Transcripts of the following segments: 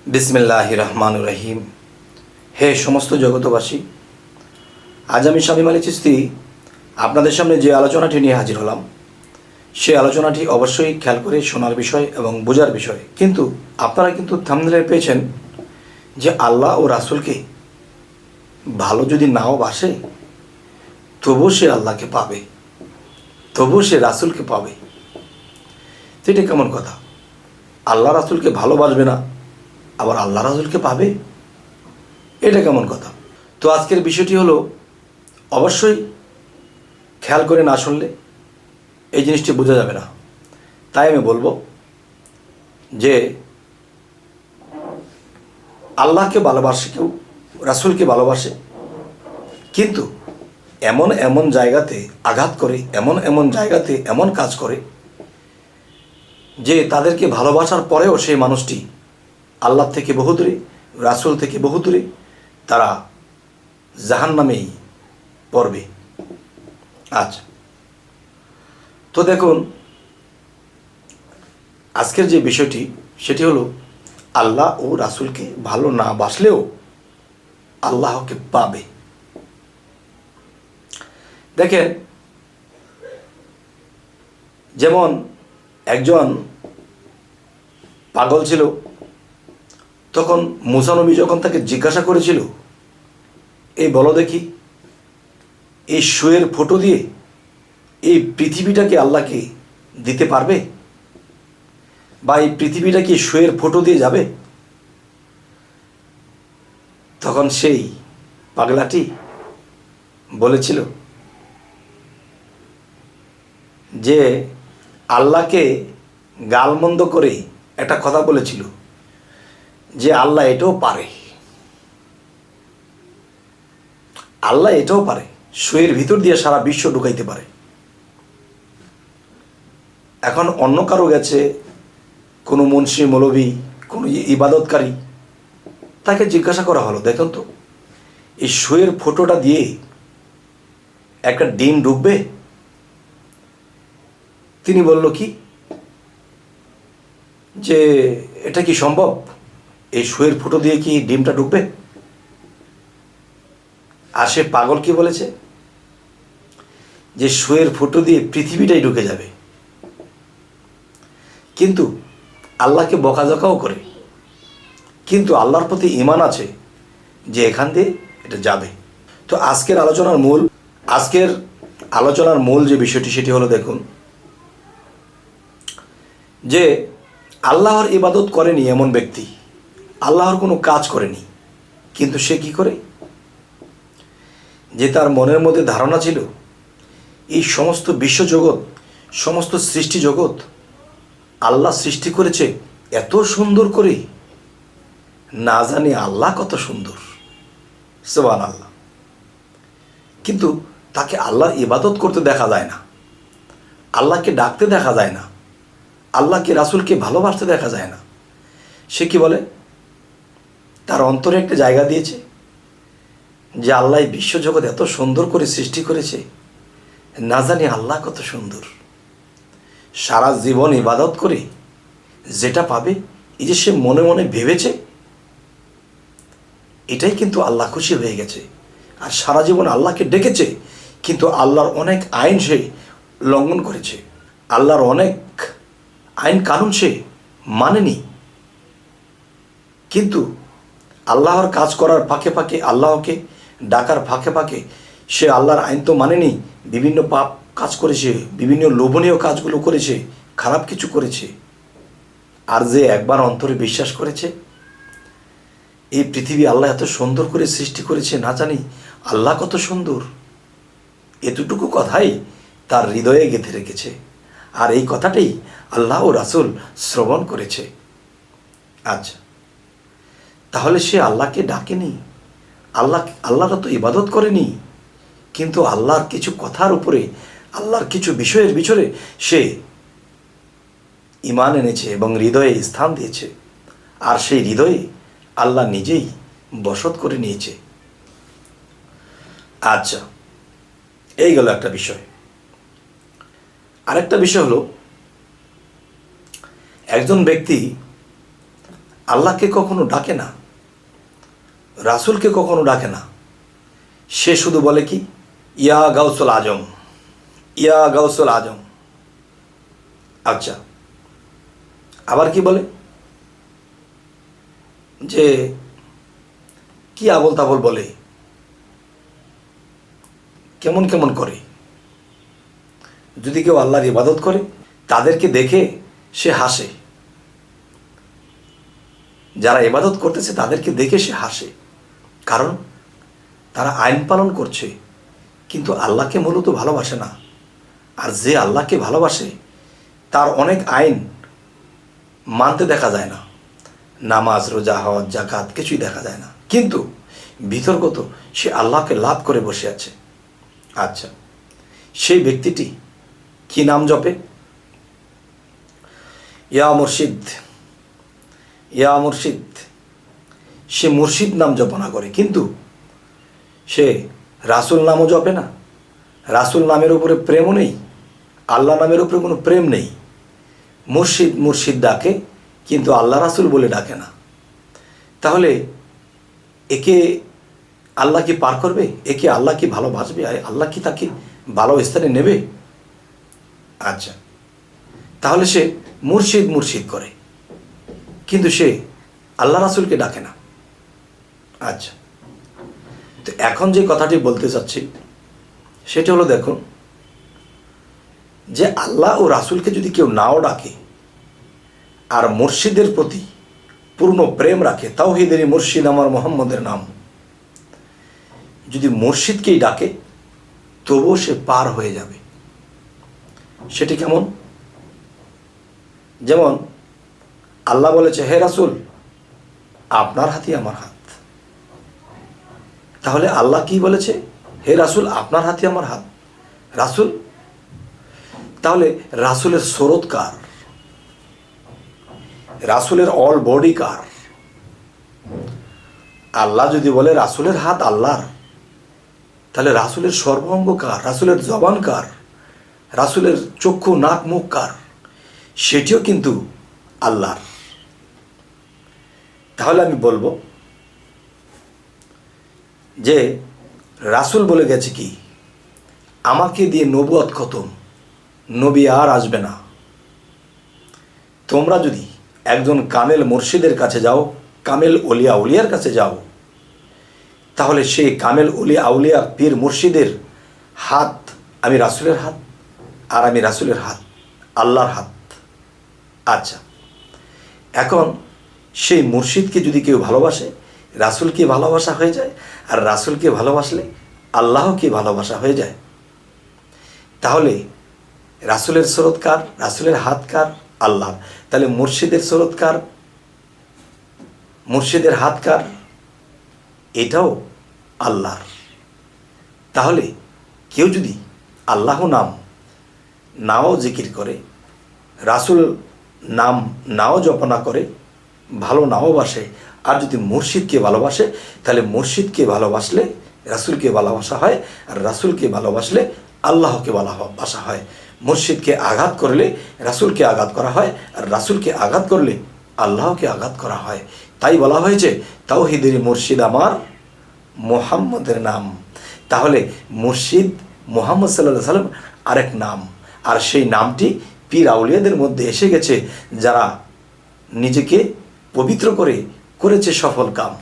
বিসমিল্লাহির রহমানির রহিম। হে সমস্ত জগতবাসী, আজ আমি শামীম আলী চিশতি আপনাদের সামনে যে আলোচনাটি নিয়ে হাজির হলাম, সে আলোচনাটি অবশ্যই খেয়াল করে শোনার বিষয় এবং বোঝার বিষয়। কিন্তু আপনারা কিন্তু থাম্বনেলে পেয়েছেন যে আল্লাহ ও রাসূলকে ভালো যদি নাও বাসে, তবুও সে আল্লাহকে পাবে, তবুও সে রাসূলকে পাবে। তো এটা কেমন কথা? আল্লাহ রাসূলকে ভালোবাসবে না, আবার আল্লাহ রাসূলকে পাবে, এটা কেমন কথা? তো আজকের বিষয়টি হলো, অবশ্যই খেয়াল করে না শুনলে এই জিনিসটি বোঝা যাবে না। তাই আমি বলবো যে আল্লাহকে ভালোবাসে কেউ, রাসূলকে ভালোবাসে, কিন্তু এমন এমন জায়গাতে আঘাত করে, এমন এমন জায়গাতে এমন কাজ করে যে তাদেরকে ভালোবাসার পরেও সেই মানুষটি আল্লাহ থেকে বহু দূরে, রাসূল থেকে বহু দূরে, তারা জাহান্নামেই পড়বে। আচ্ছা, তো দেখুন, আজকের যে বিষয়টি সেটি হলো, আল্লাহ ও রাসূলকে ভালো না বাসলেও আল্লাহকে পাবে। দেখেন, যেমন একজন পাগল ছিল, তখন মুসা নবী যখন তাকে জিজ্ঞাসা করেছিল, এই বলো দেখি, এই শুয়ের ফটো দিয়ে এই পৃথিবীটাকে আল্লাহকে দিতে পারবে, বা এই পৃথিবীটা কি শুয়ের ফটো দিয়ে যাবে? তখন সেই পাগলাটি বলেছিল যে আল্লাহকে গালমন্দ করে একটা কথা বলেছিল যে আল্লাহ এটাও পারে, আল্লাহ এটাও পারে, শুয়ের ভিতর দিয়ে সারা বিশ্ব ঢুকাইতে পারে। এখন অন্য কারো গেছে, কোনো মুন্সি মৌলবি, কোনো ইবাদতকারী, তাকে জিজ্ঞাসা করা হলো, দেখুন তো, এই শুয়ের ফটোটা দিয়ে একটা ডিম ঢুকবে? তিনি বলল কি যে এটা কি সম্ভব, এই শুয়ের ফটো দিয়ে কি ডিমটা ঢুকবে? আর সে পাগল কি বলেছে যে শুয়ের ফটো দিয়ে পৃথিবীটাই ঢুকে যাবে। কিন্তু আল্লাহকে বকাঝকাও করে, কিন্তু আল্লাহর প্রতি ঈমান আছে যে এখান দিয়ে এটা যাবে। তো আজকের আলোচনার মূল যে বিষয়টি সেটি হলো, দেখুন, যে আল্লাহর ইবাদত করেনি এমন ব্যক্তি, আল্লাহর কোনো কাজ করেনি, কিন্তু সে কি করে, যে তার মনের মধ্যে ধারণা ছিল এই সমস্ত বিশ্বজগৎ, সমস্ত সৃষ্টি জগৎ আল্লাহ সৃষ্টি করেছে এত সুন্দর করে, না জানি আল্লাহ কত সুন্দর, সুবহানাল্লাহ। কিন্তু তাকে আল্লাহর ইবাদত করতে দেখা যায় না, আল্লাহকে ডাকতে দেখা যায় না, আল্লাহকে রাসূলকে ভালোবাসতে দেখা যায় না। সে কি বলে, তার অন্তরে একটা জায়গা দিয়েছে যে আল্লাহ বিশ্বজগৎ এত সুন্দর করে সৃষ্টি করেছে, না জানি আল্লাহ কত সুন্দর। সারা জীবন ইবাদত করে যেটা পাবে, এই যে সে মনে মনে ভেবেছে, এটাই কিন্তু আল্লাহ খুশি হয়ে গেছে। আর সারা জীবন আল্লাহকে ডেকেছে, কিন্তু আল্লাহর অনেক আইন সে লঙ্ঘন করেছে, আল্লাহর অনেক আইন কানুন সে মানেনি। কিন্তু আল্লাহর কাজ করার ফাঁকে ফাঁকে, আল্লাহকে ডাকার ফাঁকে ফাঁকে সে আল্লাহর আইন তো মানেনি, বিভিন্ন পাপ কাজ করেছে, বিভিন্ন লোভনীয় কাজগুলো করেছে, খারাপ কিছু করেছে। আর যে একবার অন্তরে বিশ্বাস করেছে এই পৃথিবী আল্লাহ এত সুন্দর করে সৃষ্টি করেছে, না জানি আল্লাহ কত সুন্দর, এতটুকু কথাই তার হৃদয়ে গেঁথে রেখেছে। আর এই কথাটাই আল্লাহ ও রাসূল শ্রবণ করেছে। আচ্ছা, তাহলে সে আল্লাহকে ডাকেনি, আল্লাহর তো ইবাদত করেনি, কিন্তু আল্লাহর কিছু কথার উপরে, আল্লাহর কিছু বিষয়ের ভিতরে সে ঈমান এনেছে এবং হৃদয়ে স্থান দিয়েছে। আর সেই হৃদয়ে আল্লাহ নিজেই বসত করে নিয়েছে। আচ্ছা, এই গেল একটা বিষয়। আরেকটা বিষয় হলো, একজন ব্যক্তি আল্লাহকে কখনো ডাকে না, রাসূলকে কখনো ডাকে না। সে শুধু বলে কি, ইয়া গাউসুল আজম, ইয়া গাউসুল আজম। আচ্ছা, আবার কি বলে যে কি আবল তাবল বলে, কেমন কেমন করে। যদি কেউ আল্লাহর ইবাদত করে তাদেরকে দেখে সে হাসে, যারা ইবাদত করতেছে তাদেরকে দেখে সে হাসে, কারণ তারা আইন পালন করছে কিন্তু আল্লাহকে মূলত ভালোবাসে না। আর যে আল্লাহকে ভালোবাসে তার অনেক আইন মানতে দেখা যায় না, নামাজ, রোজা, হজ, জাকাত কিছুই দেখা যায় না, কিন্তু বিতর্কত সে আল্লাহকে লাভ করে বসে আছে। আচ্ছা, সেই ব্যক্তিটি কি নাম জপে? ইয়া মুর্শিদ, ইয়া মুর্শিদ। সে মুর্শিদ নাম জপনা করে, কিন্তু সে রাসূল নামও জপে না। রাসূল নামের উপরে প্রেমও নেই, আল্লাহ নামের উপরে কোনো প্রেম নেই। মুর্শিদ মুর্শিদ ডাকে, কিন্তু আল্লাহ রাসূল বলে ডাকে না। তাহলে একে আল্লাহ কি পার করবে? একে আল্লাহ কি ভালোবাসবে? আল্লাহ কি তাকে ভালো স্থানে নেবে? আচ্ছা, তাহলে সে মুর্শিদ মুর্শিদ করে, কিন্তু সে আল্লাহ রাসূলকে ডাকে না। আচ্ছা, তো এখন যে কথাটি বলতে চাচ্ছি সেটা হলো, দেখুন, যে আল্লাহ ও রাসূলকে যদি কেউ নাও ডাকে আর মুর্শিদের প্রতি পূর্ণ প্রেম রাখে, তাওহীদেরই মুর্শিদ আমার মুহাম্মদের নাম, যদি মুর্শিদকেই ডাকে তবুও সে পার হয়ে যাবে। সেটি কেমন? যেমন আল্লাহ বলেছে, হে রাসূল আপনার হাতই আমার হাত। তাহলে আল্লাহ কি বলেছে? হে রাসূল আপনার হাতই আমার হাত। রাসূল, তাহলে রাসূলের স্রোত কার? রাসূলের অল বডি কার? আল্লাহ যদি বলে রাসূলের হাত আল্লাহর, তাহলে রাসূলের সর্বাঙ্গ কার? রাসূলের জবান কার? রাসূলের চক্ষু, নাক, মুখ কার? সেটিও কিন্তু আল্লাহর। তাহলে আমি বলবো যে রাসূল বলে গেছে কি, আমাকে দিয়ে নবুয়ত খতম, নবী আর আসবে না। তোমরা যদি একজন কামেল মুর্শিদের কাছে যাও, কামেল ওলিয়া উলিয়ার কাছে যাও, তাহলে সেই কামেল উলিয়া আউলিয়া পীর মুর্শিদের হাত আমি রাসূলের হাত, আর আমি রাসূলের হাত আল্লাহর হাত। আচ্ছা, এখন সেই মুর্শিদকে যদি কেউ ভালোবাসে, রাসূলকে ভালোবাসা হয়ে যায়, আর রাসূলকে ভালোবাসলে আল্লাহকে ভালোবাসা হয়ে যায়। তাহলে রাসূলের স্রোত কার? রাসূলের হাত কার? আল্লাহ। তাহলে মুর্শিদের স্রোত কার? মুর্শিদের হাত কার? এটাও আল্লাহর। তাহলে কেউ যদি আল্লাহ নাম নাও জিকির করে, রাসূল নাম নাও জপনা করে, ভালো নাও বাসে, আর যদি মুর্শিদকে ভালোবাসে, তাহলে মুর্শিদকে ভালোবাসলে রাসূলকে ভালোবাসা হয়, আর রাসূলকে ভালোবাসলে আল্লাহকে ভালোবাসা হয়। মুর্শিদকে আঘাত করলে রাসূলকে আঘাত করা হয়, আর রাসূলকে আঘাত করলে আল্লাহকে আঘাত করা হয়। তাই বলা হয়েছে, তাওহীদের মুর্শিদ আমার মুহাম্মদের নাম। তাহলে মুর্শিদ মুহাম্মদ সাল্লাল্লাহু আলাইহি সাল্লাম আরেক নাম, আর সেই নামটি পীর আউলিয়াদের মধ্যে এসে গেছে, যারা নিজেকে পবিত্র করে করেছে সফল কাম।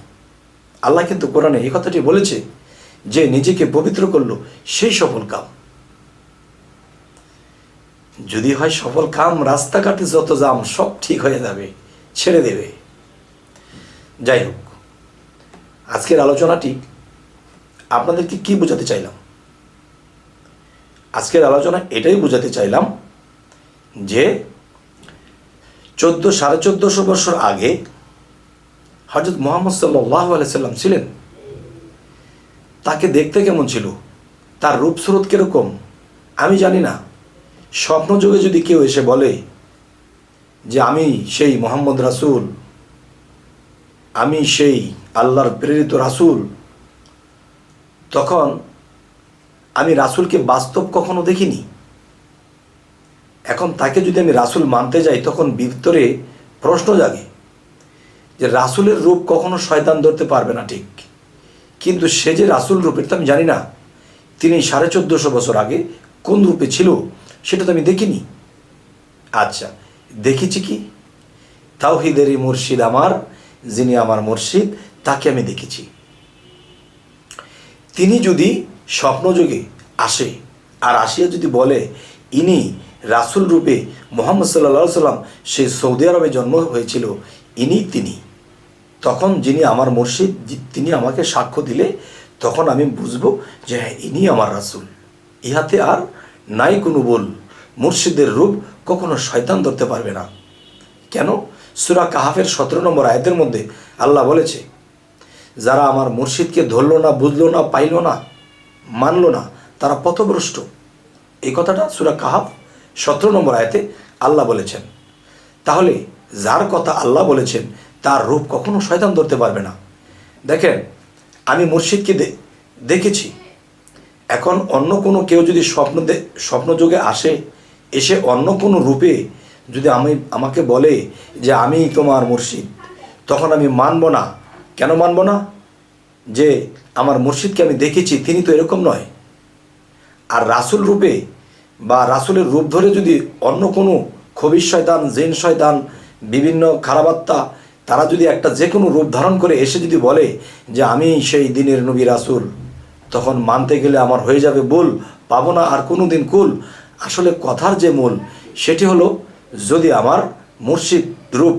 আল্লাহ কিন্তু কোরআনে এই কথাটি বলেছে যে নিজেকে পবিত্র করলো সেই সফল কাম। যদি হয় সফল কাম, রাস্তাঘাটে যত জাম সব ঠিক হয়ে যাবে, ছেড়ে দেবে। যাই হোক, আজকের আলোচনাটি আপনাদেরকে কি বোঝাতে চাইলাম? আজকের আলোচনা এটাই বোঝাতে চাইলাম যে 1450 বছর আগে হযরত মুহাম্মদ সাল্লাল্লাহু আলাইহি সাল্লাম ছিলেন। তাকে দেখতে কেমন ছিল, তার রূপ স্রোত কিরকম আমি জানি না। স্বপ্নযোগে যদি কেউ এসে বলে যে আমি সেই মুহাম্মদ রাসূল, আমি সেই আল্লাহর প্রেরিত রাসূল, তখন আমি রাসূলকে বাস্তব কখনো দেখিনি। এখন তাকে যদি আমি রাসূল মানতে যাই, তখন ভিতরে প্রশ্ন জাগে যে রাসূলের রূপ কখনো শয়তান ধরতে পারবে না, ঠিক, কিন্তু সে যে রাসূল রূপের তো আমি জানি না। তিনি 1450 বছর আগে কোন রূপে ছিল সেটা তো আমি দেখিনি। আচ্ছা, দেখেছি কি? তাওহীদেরই মুর্শিদ আমার, যিনি আমার মুর্শিদ, তাকে আমি দেখেছি। তিনি যদি স্বপ্নযোগে আসে আর আসিয়া যদি বলে ইনি রাসূল রূপে মুহাম্মদ সাল্লাল্লাহু আলাইহি সাল্লাম, সে সৌদি আরবে জন্ম হয়েছিল, তিনি, তখন যিনি আমার মুর্শিদ তিনি আমাকে সাক্ষ্য দিলে তখন আমি বুঝবো যে হ্যাঁ, ইনি আমার রাসূল। ইহাতে আর নাই কোনো বল, মুর্শিদের রূপ কখনো শয়তান ধরতে পারবে না। কেন? সূরা কাহাফের 17 নম্বর আয়াতের মধ্যে আল্লাহ বলেছে, যারা আমার মুর্শিদকে ধরল না, বুঝলো না, পাইল না, মানল না, তারা পথভ্রষ্ট। এই কথাটা সূরা কাহাফ 17 নম্বর আয়াতে আল্লাহ বলেছেন। তাহলে যার কথা আল্লাহ বলেছেন তার রূপ কখনো শয়তান ধরতে পারবে না। দেখেন, আমি মুর্শিদকে দেখেছি। এখন অন্য কোনো কেউ যদি স্বপ্নযোগে আসে, এসে অন্য কোনো রূপে যদি আমাকে বলে যে আমি তোমার মুর্শিদ, তখন আমি মানব না। কেন মানব না? যে আমার মুর্শিদকে আমি দেখেছি, তিনি তো এরকম নয়। আর রাসূল রূপে বা রাসূলের রূপ ধরে যদি অন্য কোনো খবিশ শয়তান, জিন শয়তান, বিভিন্ন খারাপাত্মা, তারা যদি একটা যে কোনো রূপ ধারণ করে এসে যদি বলে যে আমি সেই দিনের নবী রাসূল, তখন মানতে গেলে আমার হয়ে যাবে ভুল, পাবো না আর কোনো দিন কুল। আসলে কথার যে মূল সেটি হলো, যদি আমার মুর্শিদ রূপ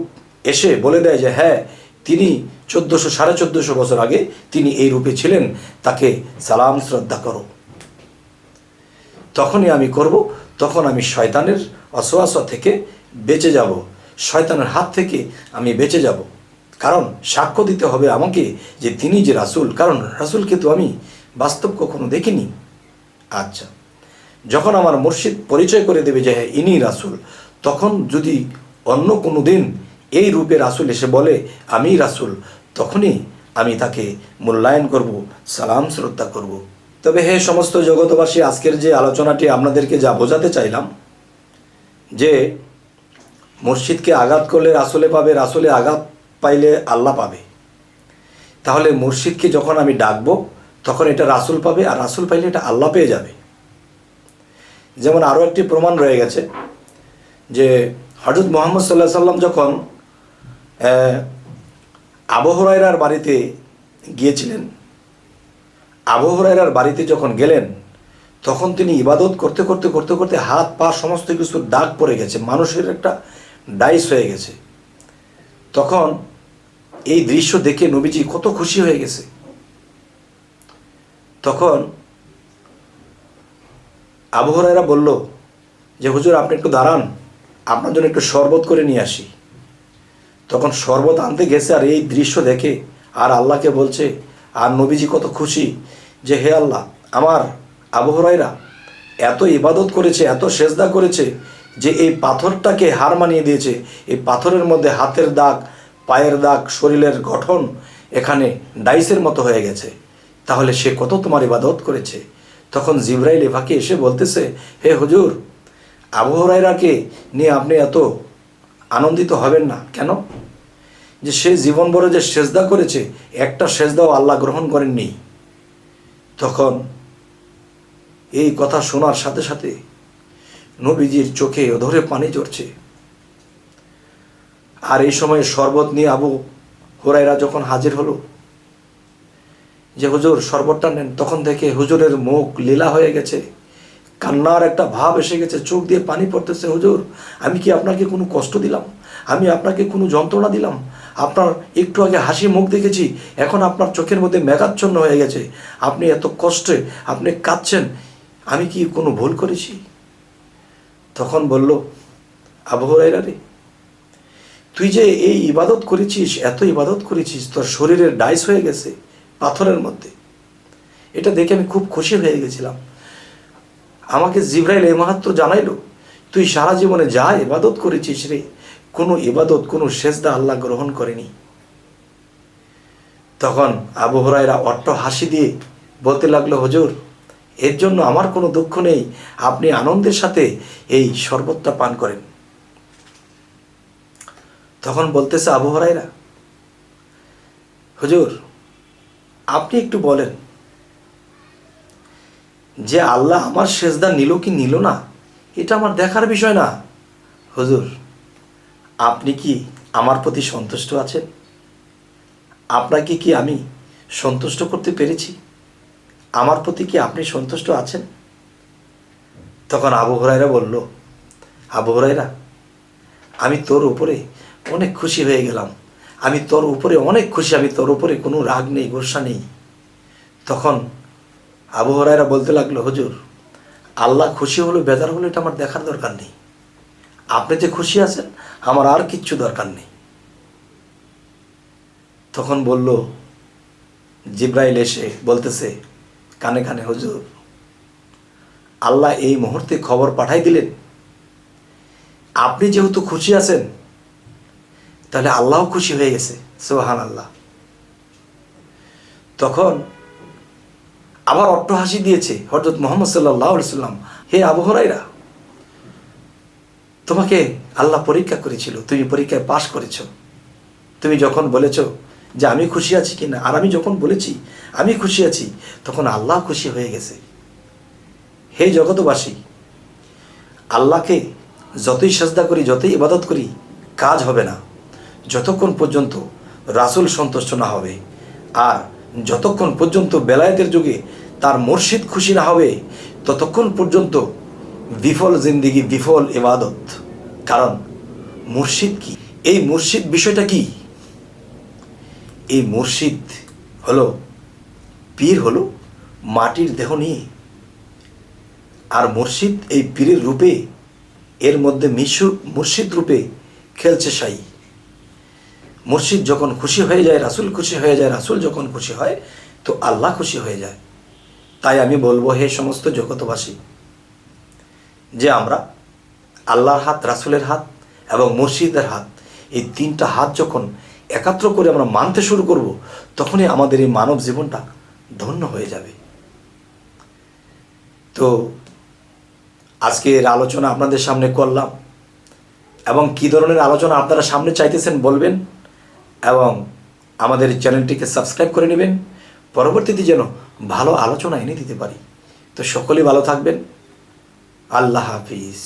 এসে বলে দেয় যে হ্যাঁ, তিনি 1400-1450 বছর আগে তিনি এই রূপে ছিলেন, তাকে সালাম শ্রদ্ধা করো, তখনই আমি করব। তখন আমি শয়তানের অসওয়াসা থেকে বেঁচে যাব, শয়তানের হাত থেকে আমি বেঁচে যাব। কারণ সাক্ষ্য দিতে হবে আমাকে যে তিনি যে রাসূল, কারণ রাসূলকে তো আমি বাস্তব কখনো দেখিনি। আচ্ছা, যখন আমার মুর্শিদ পরিচয় করে দেবে যে হ্যাঁ, ইনি রাসূল, তখন যদি অন্য কোনো দিন এই রূপে রাসূল এসে বলে আমি রাসূল, তখনই আমি তাকে মূল্যায়ন করব, সালাম শ্রদ্ধা করব। তবে হে সমস্ত জগতবাসী, আজকের যে আলোচনাটি আপনাদেরকে যা বোঝাতে চাইলাম, যে মুর্শিদকে আঘাত করলে রাসূলে পাবে, রাসূলে আঘাত পাইলে আল্লাহ পাবে। তাহলে মুর্শিদকে যখন আমি ডাকবো তখন এটা রাসূল পাবে, আর রাসূল পাইলে এটা আল্লাহ পেয়ে যাবে। যেমন আরও একটি প্রমাণ রয়ে গেছে যে হযরত মুহাম্মদ সাল্লাল্লাহু আলাইহি সাল্লাম যখন আবু হুরায়রার বাড়িতে গিয়েছিলেন, আবু হুরায়রার বাড়িতে যখন গেলেন, তখন তিনি ইবাদত করতে করতে করতে করতে হাত পা সমস্ত কিছু দাগ পড়ে গেছে, মানুষের একটা ডাইস হয়ে গেছে। তখন এই দৃশ্য দেখে নবীজি কত খুশি হয়ে গেছে। তখন আবু হুরায়রা বলল যে হুজুর, আপনি একটু দাঁড়ান, আপনার জন্য একটু শরবত করে নিয়ে আসি। তখন শরবত আনতে গেছে, আর এই দৃশ্য দেখে আর আল্লাহকে বলছে, আর নবীজি কত খুশি যে হে আল্লাহ, আমার আবু হুরায়রা এত ইবাদত করেছে, এত সেজদা করেছে যে এই পাথরটাকে হার মানিয়ে দিয়েছে। এই পাথরের মধ্যে হাতের দাগ, পায়ের দাগ, শরীরের গঠন এখানে ডাইসের মতো হয়ে গেছে, তাহলে সে কত তোমার ইবাদত করেছে। তখন জিবরাইল এফাকে এসে বলতেছে, হে হুজুর, আবু হুরায়রাকে নিয়ে আপনি এত আনন্দিত হবেন না। কেন? যে সে জীবন ভরে যে সেজদা করেছে, একটা সেজদাও আল্লাহ গ্রহণ করেননি। তখন এই কথা শোনার সাথে সাথে নবীজির চোখে অধরে পানি ঝরছে। আর এই সময় শরবত নিয়ে আবু হুরায়রা যখন হাজির হলো যে হুজুর শরবতটা নেন, তখন দেখে হুজুরের মুখ লীলা হয়ে গেছে, কান্নার একটা ভাব এসে গেছে, চোখ দিয়ে পানি পড়তেছে। হুজুর, আমি কি আপনাকে কোনো কষ্ট দিলাম? আমি আপনাকে কোনো যন্ত্রণা দিলাম? আপনার একটু আগে হাসি মুখ দেখেছি, এখন আপনার চোখের মধ্যে মেঘাচ্ছন্ন হয়ে গেছে, আপনি এত কষ্টে আপনি কাঁদছেন, আমি কি কোনো ভুল করেছি? তখন বলল, আবু হুরায়রা রে, তুই যে এই ইবাদত করেছিস, এত ইবাদত করেছিস, তোর শরীরের ডাইস হয়ে গেছে পাথরের মধ্যে। এটা দেখে আমি খুব খুশি হয়ে গেছিলাম। আমাকে জিবরাইল এই মাহাত্ম জানাইলো, তুই সারা জীবনে যা ইবাদত করেছিস রে, কোনো ইবাদত, কোনো সেজদা আল্লাহ গ্রহণ করেনি। তখন আবু হুরায়রা অট্ট হাসি দিয়ে বলতে লাগলো, হুজুর, এর জন্য আমার কোনো দুঃখ নেই, আপনি আনন্দের সাথে এই শরবতটা পান করেন। তখন বলতেছে আবু হুরায়রা, হুজুর, আপনি একটু বলেন যে আল্লাহ আমার সেজদা নিল কি নিল না, এটা আমার দেখার বিষয় না। হুজুর, আপনি কি আমার প্রতি সন্তুষ্ট আছেন? আপনাকে কি আমি সন্তুষ্ট করতে পেরেছি? আমার প্রতি কি আপনি সন্তুষ্ট আছেন? তখন আবু হুরায়রা বলল, আবু হুরায়রা, আমি তোর উপরে অনেক খুশি হয়ে গেলাম, আমি তোর উপরে অনেক খুশি, আমি তোর উপরে কোনো রাগ নেই, গোসা নেই। তখন আবু হুরায়রা বলতে লাগলো, হুজুর, আল্লাহ খুশি হলো বেজার হলো এটা আমার দেখার দরকার নেই, আপনি যে খুশি আছেন আমার আর কিচ্ছু দরকার নেই। তখন বলল, জিব্রাইল এসে বলতেছে কানে কানে, হুজুর, আল্লাহ এই মুহূর্তে খবর পাঠাই দিলেন, আপনি যেহেতু খুশি আছেন তাহলে আল্লাহও খুশি হয়ে গেছে। সুবহানাল্লাহ। তখন আবার অট্টহাসি দিয়েছে হযরত মুহাম্মদ সাল্লাল্লাহু আলাইহি সাল্লাম, হে আবু হুরায়রা, তোমাকে আল্লাহ পরীক্ষা করেছিল, তুমি পরীক্ষায় পাশ করেছো। তুমি যখন বলেছো যে আমি খুশি আছি কিনা, আর আমি যখন বলেছি আমি খুশি আছি, তখন আল্লাহ খুশি হয়ে গেছে। হে জগতবাসী, আল্লাহকে যতই সাজদা করি, যতই ইবাদত করি, কাজ হবে না যতক্ষণ পর্যন্ত রাসূল সন্তুষ্ট না হবে, আর যতক্ষণ পর্যন্ত বেলায়েতের যুগে তার মুর্শিদ খুশি না হবে, ততক্ষণ পর্যন্ত বিফল জিন্দিগি, বিফল ইবাদত। কারণ মুর্শিদ কি? এই মুর্শিদ বিষয়টা কি? এই মুর্শিদ হলো, পীর হলো মাটির দেহ নিয়ে, আর মুর্শিদ এই পীরের রূপে, এর মধ্যে মুর্শিদ রূপে খেলছে সাই। মুর্শিদ যখন খুশি হয়ে যায়, রাসূল খুশি হয়ে যায়, রাসূল যখন খুশি হয় তো আল্লাহ খুশি হয়ে যায়। তাই আমি বলবো, হে সমস্ত জগতবাসী, যে আমরা আল্লাহর হাত, রাসূলের হাত এবং মুর্শিদের হাত, এই তিনটা হাত যখন একাত্র করে আমরা মানতে শুরু করব, তখনই আমাদের এই মানব জীবনটা ধন্য হয়ে যাবে। তো আজকের আলোচনা আপনাদের সামনে করলাম, এবং কী ধরনের আলোচনা আপনারা সামনে চাইতেছেন বলবেন, এবং আমাদের চ্যানেলটিকে সাবস্ক্রাইব করে নেবেন, পরবর্তীতে যেন ভালো আলোচনা এনে দিতে পারি। তো সকলেই ভালো থাকবেন। আল্লাহ হাফিজ।